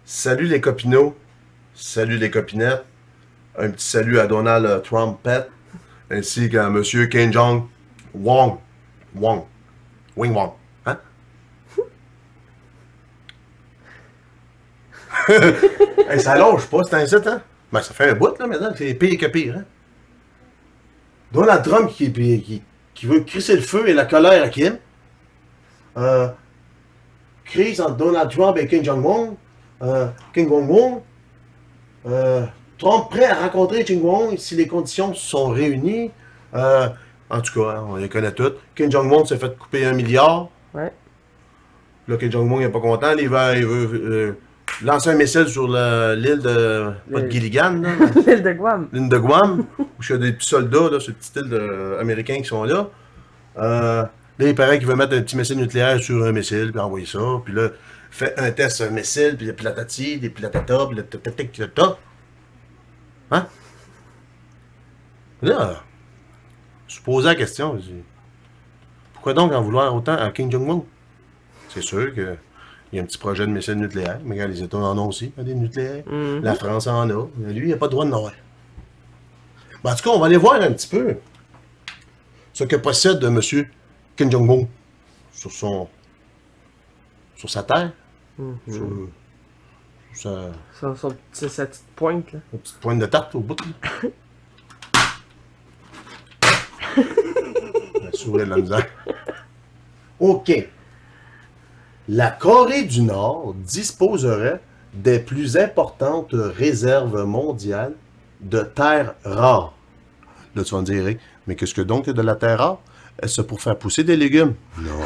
Salut les copinots, salut les copinettes, un petit salut à Donald Trumpet, ainsi qu'à Monsieur Kim Jong Wong, Wing Wong, hein? Hey, ça allonge pas, c'est un site, hein? Ben, ça fait un bout, là, maintenant, c'est pire que pire, hein? Donald Trump qui veut crisser le feu et la colère à Kim. Crise entre Donald Trump et Kim Jong-un. Kim Jong-un. Trump prêt à rencontrer Kim Jong-un si les conditions sont réunies. En tout cas, hein, on les connaît toutes. Kim Jong-un s'est fait couper 1 milliard. Ouais. Là, Kim Jong-un n'est pas content. Il veut lancer un missile sur l'île de... Pas de Gilligan, là. L'île de Guam. L'île de Guam, où il y a des petits soldats, là, sur le petit île américain qui sont là. Là, il paraît qu'il veut mettre un petit missile nucléaire sur un missile, puis envoyer ça. Puis là, fait un test sur un missile, puis la tatati, puis la tata, puis la tata. Hein? Là, je me posais la question, je dis, pourquoi donc en vouloir autant à Kim Jong-un? C'est sûr qu'il y a un petit projet de missile nucléaire, mais regarde, les États en ont aussi, des nucléaires. La France en a. Lui, il n'a pas le droit de n'avoir. Ben, en tout cas, on va aller voir un petit peu ce que possède M. Kim Jong-un sur sa terre, sur Sa petite pointe, là. sa petite pointe de tarte au bout. Là. La souris de la misère. OK. La Corée du Nord disposerait des plus importantes réserves mondiales de terres rares. Là, tu vas me dire, Eric, mais qu'est-ce que donc de la terre rare? Est-ce pour faire pousser des légumes? Non.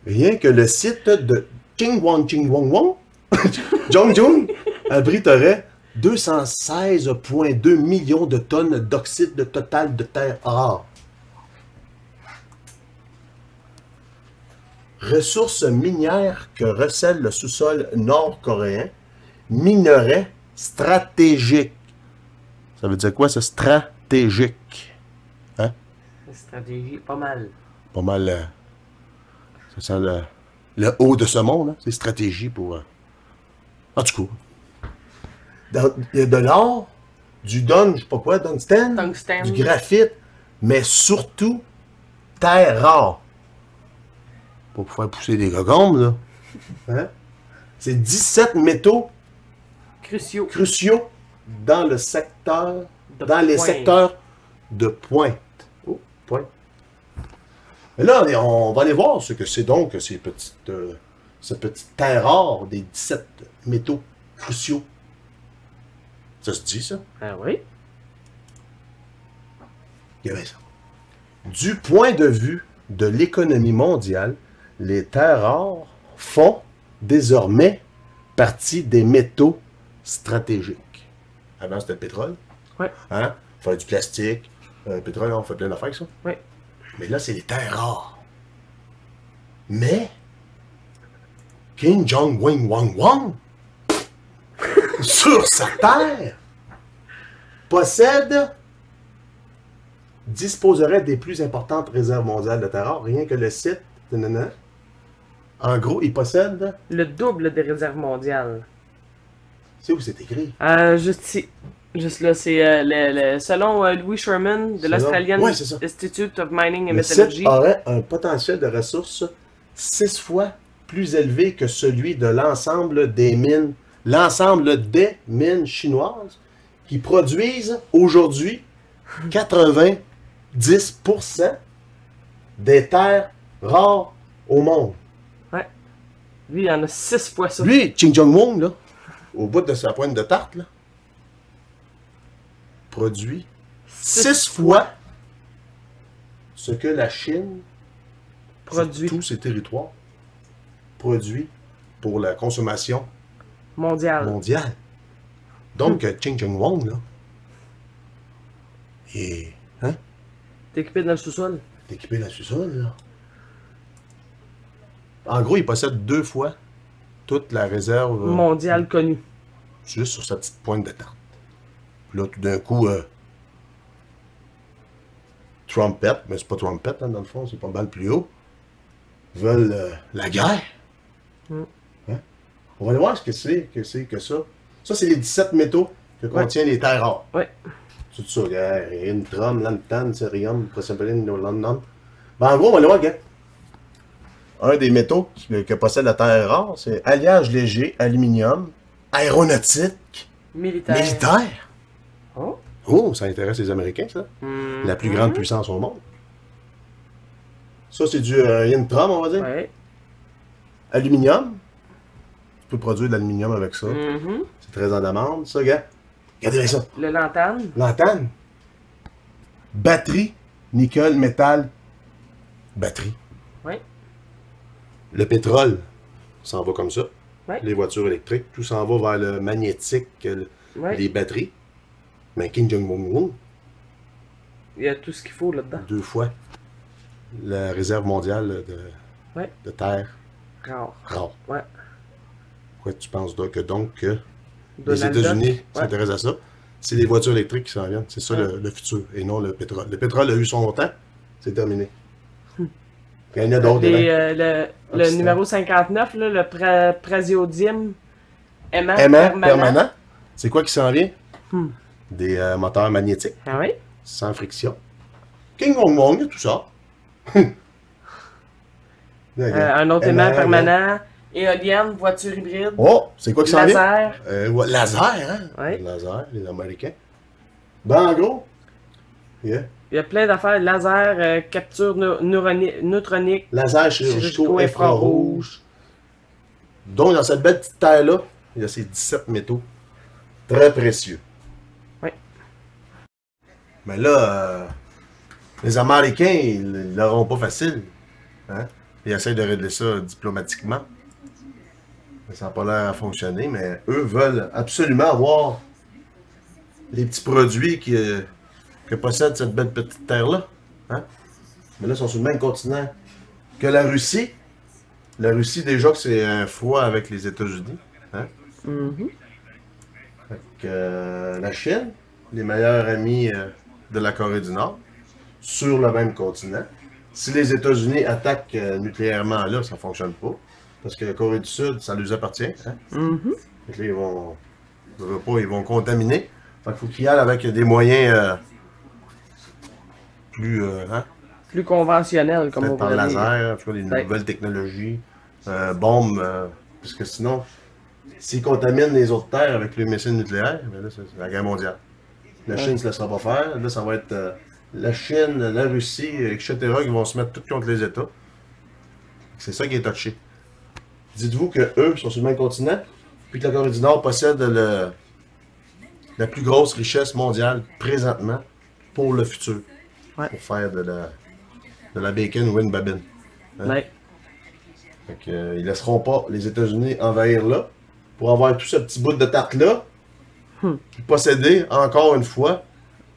Rien que le site de Chingwang Jongjung abriterait 216,2 millions de tonnes d'oxyde de total de terre rare. Ressources minières que recèle le sous-sol nord-coréen, minerais stratégiques. Ça veut dire quoi, ça, stratégique? Hein? Stratégie, pas mal. Pas mal. Ça sent le haut de ce monde, hein? C'est stratégie pour. En tout cas. Il y a de l'or, du je sais pas quoi, tungstène, du graphite, mais surtout terre rare. Pour pouvoir pousser des cocombes, là. Hein? C'est 17 métaux cruciaux dans le secteur, dans les secteurs de pointe. Oh, pointe. Et là, on va aller voir ce que c'est donc ces petites terres rares des 17 métaux cruciaux. Ça se dit, ça? Ah oui? Il y avait ça. Du point de vue de l'économie mondiale, les terres rares font désormais partie des métaux stratégiques. Avant, c'était le pétrole. Ouais. Hein? Faire du plastique. Pétrole, on fait plein d'affaires avec ça. Oui. Mais là, c'est les terres rares. Mais, Kim Jong-un sur sa terre, disposerait des plus importantes réserves mondiales de terres rares, rien que le site. En gros, il possède. Le double des réserves mondiales. C'est où c'est écrit? Juste ici. Juste là, c'est selon Louis Sherman de l'Australian Institute of Mining and Le site Metallurgy. aurait un potentiel de ressources 6 fois plus élevé que celui de l'ensemble des mines chinoises qui produisent aujourd'hui 90% des terres rares au monde. Ouais. Lui, il en a 6 fois ça. Lui, Kim Jong-un, là, au bout de sa pointe de tarte, là, produit 6 fois ce que la Chine, produit sur tous ses territoires, produit pour la consommation mondiale. Donc, Kim Jong-un, là, il est... Hein? T'es équipé dans le sous-sol. T'es équipé dans le sous-sol, là. En gros, il possède 2 fois toute la réserve mondiale connue. Juste sur sa petite pointe de tarte. Puis là, tout d'un coup, Trumpet, mais c'est pas Trumpet, hein, dans le fond, c'est pas mal plus haut, veulent la guerre. Hein? On va aller voir ce que c'est que ça. Ça, c'est les 17 métaux que contient les terres rares. Oui. Tout ça, regarde. Trum, lantane, cérium, prosymboline, london. Ben, en gros, on va aller voir, regarde. Un des métaux que possède la terre rare, c'est alliage léger, aluminium, aéronautique, militaire. Oh. Oh, ça intéresse les Américains, ça. La plus grande puissance au monde. Ça, c'est du yintrum, on va dire. Oui. Aluminium. Tu peux produire de l'aluminium avec ça. C'est très en demande. Ça, regarde. Regardez ça. Le lantane. Lantane. Batterie, nickel, métal. Batterie. Oui. Le pétrole s'en va comme ça. Oui. Les voitures électriques, tout s'en va vers le magnétique, les batteries. Mais Kim Jong-un, il y a tout ce qu'il faut là-dedans. 2 fois la réserve mondiale de terre rare. Ouais. Pourquoi tu penses donc que les États-Unis s'intéressent à ça? C'est les voitures électriques qui s'en viennent. C'est ça le futur, et non le pétrole. Le pétrole a eu son temps, c'est terminé. Il y en a d'autres. Le numéro 59, là, le praséodyme aimant permanent. C'est quoi qui s'en vient? Des moteurs magnétiques. Ah oui? Sans friction. King Kong, tout ça. Un autre aimant permanent. Éolienne, voiture hybride. Oh, c'est quoi qui s'en vient? Laser. Laser, hein? Oui. Laser, les Américains. Ben, en gros. Yeah. Il y a plein d'affaires. Laser, capture neutronique. Laser chirurgicaux infrarouge. Donc, dans cette belle petite terre-là, il y a ces 17 métaux très précieux. Oui. Mais là, les Américains, ils l'auront pas facile. Hein? Ils essayent de régler ça diplomatiquement. Ça n'a pas l'air à fonctionner, mais eux veulent absolument avoir les petits produits que possède cette belle petite terre-là. Hein? Mais là, ils sont sur le même continent que la Russie. La Russie, déjà que c'est un froid avec les États-Unis. Hein? Fait que, la Chine, les meilleurs amis de la Corée du Nord, sur le même continent. Si les États-Unis attaquent nucléairement là, ça ne fonctionne pas. Parce que la Corée du Sud, ça leur appartient. Hein? Fait que là, ils vont contaminer. Fait qu'il faut qu'ils aillent avec des moyens plus conventionnels, comme on par pourrait dire. laser, en tout cas, des nouvelles technologies, bombes, parce que sinon, s'ils contaminent les autres terres avec les missiles nucléaires, ben là, c'est la guerre mondiale. La Chine ne se laissera pas faire. Là, ça va être la Chine, la Russie, etc., qui vont se mettre tout contre les États. C'est ça qui est touché. Dites-vous qu'eux sont sur le même continent, puis que la Corée du Nord possède la plus grosse richesse mondiale présentement pour le futur. Ouais. Pour faire de la bacon win babine. Hein? Ouais. Fait que, ils laisseront pas les États-Unis envahir là pour avoir tout ce petit bout de tarte-là. Puis posséder, encore une fois,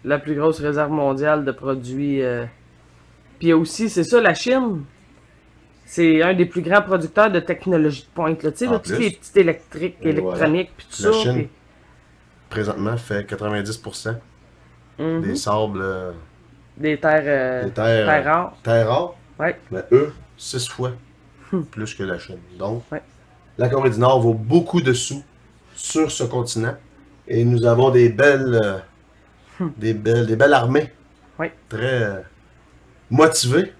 la plus grosse réserve mondiale de produits. Puis aussi, c'est ça, la Chine. C'est un des plus grands producteurs de technologie de pointe. Tu sais, tous les petits électroniques, puis tout ça. La Chine, présentement, fait 90% des sables. Des terres rares. Terres rares. Ouais. Mais eux, 6 fois plus que la Chine. Donc, la Corée du Nord vaut beaucoup de sous sur ce continent. Et nous avons des belles, des belles armées. Très motivées.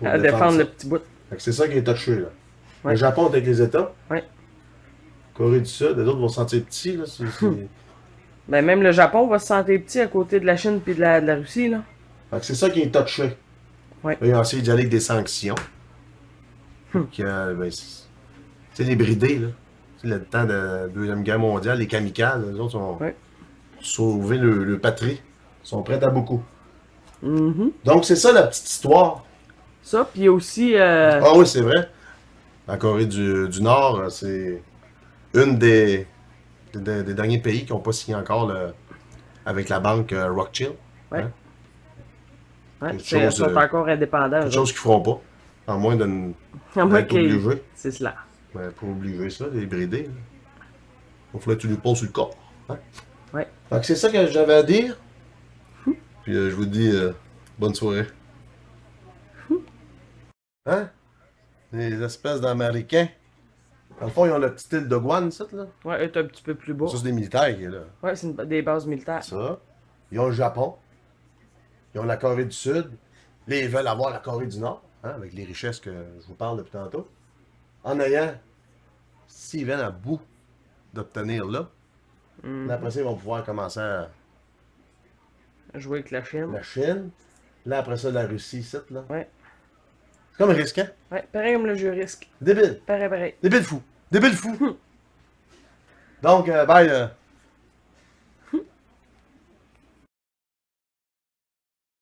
À défendre le petit bout. C'est ça qui est touché, là. Le Japon avec les États. Corée du Sud, les autres vont se sentir petits, là. Ben, même le Japon va se sentir petit à côté de la Chine et de la Russie, là. C'est ça qui est touché. Ils ont essayé d'y aller avec des sanctions. C'est les bridés, là. Le temps de la Deuxième Guerre mondiale, les kamikazes, les autres ont sauvé le patrie. Ils sont prêts à beaucoup. Donc, c'est ça la petite histoire. Ça, puis aussi... Ah oui, c'est vrai. La Corée du Nord, c'est une des derniers pays qui n'ont pas signé encore avec la banque Rothschild. Hein? Ils sont encore indépendants. Quelque chose qu'ils ne feront pas. En moins d'être obligés. C'est cela. Ben, pour obliger ça, les bridés. Il faut que tu lui poses sur le corps. Hein? Donc, c'est ça que j'avais à dire. Puis je vous dis bonne soirée. Hein? Les espèces d'Américains. Dans le fond, ils ont la petite île de Guam, ça, là. Ouais, eux, c'est un petit peu plus bas. Ça, c'est des militaires qui est là. Ouais, c'est des bases militaires. Ça. Ils ont le Japon. Ils ont la Corée du Sud. Là, ils veulent avoir la Corée du Nord, hein, avec les richesses que je vous parle depuis tantôt. En ayant, s'ils viennent à bout d'obtenir là, là, après ça, ils vont pouvoir commencer à jouer avec la Chine. la Chine. Là, après ça, la Russie, ici, là. Ouais. C'est comme risquant. Ouais, pareil comme le jeu risque. Débile. Pareil, pareil. Débile fou. Débile fou. Donc, bye.